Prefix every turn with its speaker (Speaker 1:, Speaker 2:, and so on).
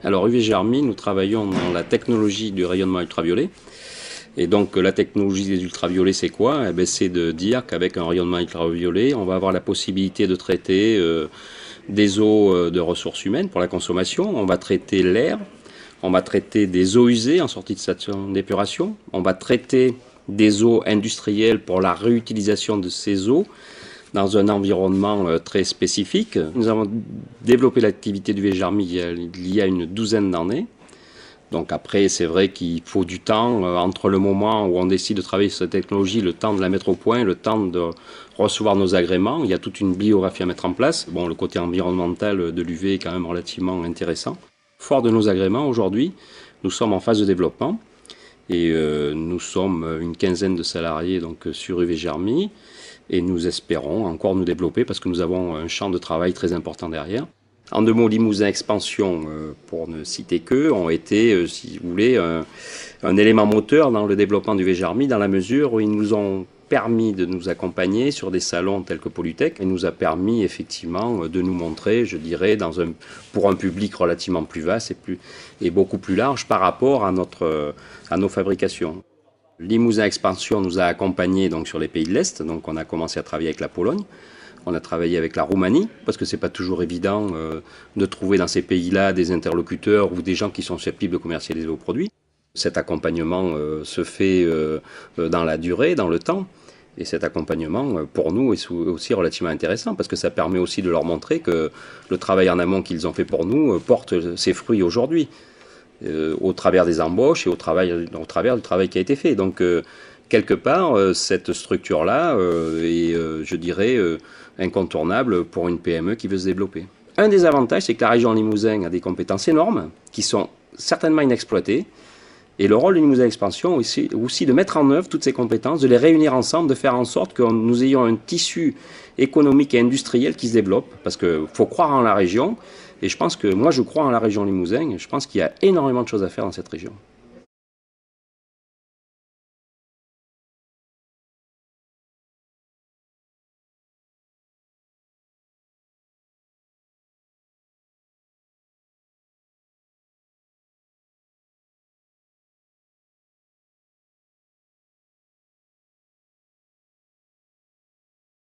Speaker 1: Alors UV Germy, nous travaillons dans la technologie du rayonnement ultraviolet. Et donc la technologie des ultraviolets, c'est quoi? C'est de dire qu'avec un rayonnement ultraviolet, on va avoir la possibilité de traiter des eaux de ressources humaines pour la consommation, on va traiter l'air, on va traiter des eaux usées en sortie de station d'épuration, on va traiter des eaux industrielles pour la réutilisation de ces eaux dans un environnement très spécifique. Nous avons développé l'activité du Germy il y a une douzaine d'années. Donc après, c'est vrai qu'il faut du temps entre le moment où on décide de travailler sur cette technologie, le temps de la mettre au point, le temps de recevoir nos agréments. Il y a toute une biographie à mettre en place. Bon, le côté environnemental de l'UV est quand même relativement intéressant. Fort de nos agréments, aujourd'hui, nous sommes en phase de développement et nous sommes une quinzaine de salariés donc, sur UV Germy et nous espérons encore nous développer parce que nous avons un champ de travail très important derrière. En deux mots, Limousin Expansion, pour ne citer qu'eux, ont été, si vous voulez, un élément moteur dans le développement du UV Germy dans la mesure où ils nous ont permis de nous accompagner sur des salons tels que Polytech et nous a permis effectivement de nous montrer, je dirais, pour un public relativement plus vaste et beaucoup plus large par rapport à nos fabrications. Limousin Expansion nous a accompagnés donc, sur les pays de l'Est, donc on a commencé à travailler avec la Pologne. On a travaillé avec la Roumanie, parce que ce n'est pas toujours évident de trouver dans ces pays-là des interlocuteurs ou des gens qui sont susceptibles de commercialiser vos produits. Cet accompagnement se fait dans la durée, dans le temps. Et cet accompagnement, pour nous, est aussi relativement intéressant, parce que ça permet aussi de leur montrer que le travail en amont qu'ils ont fait pour nous porte ses fruits aujourd'hui, au travers des embauches et au travers du travail qui a été fait. Donc, quelque part, cette structure-là est, je dirais, incontournable pour une PME qui veut se développer. Un des avantages, c'est que la région Limousin a des compétences énormes qui sont certainement inexploitées. Et le rôle de Limousin Expansion est aussi de mettre en œuvre toutes ces compétences, de les réunir ensemble, de faire en sorte que nous ayons un tissu économique et industriel qui se développe. Parce qu'il faut croire en la région. Et je pense que moi, je crois en la région Limousin. Je pense qu'il y a énormément de choses à faire dans cette région.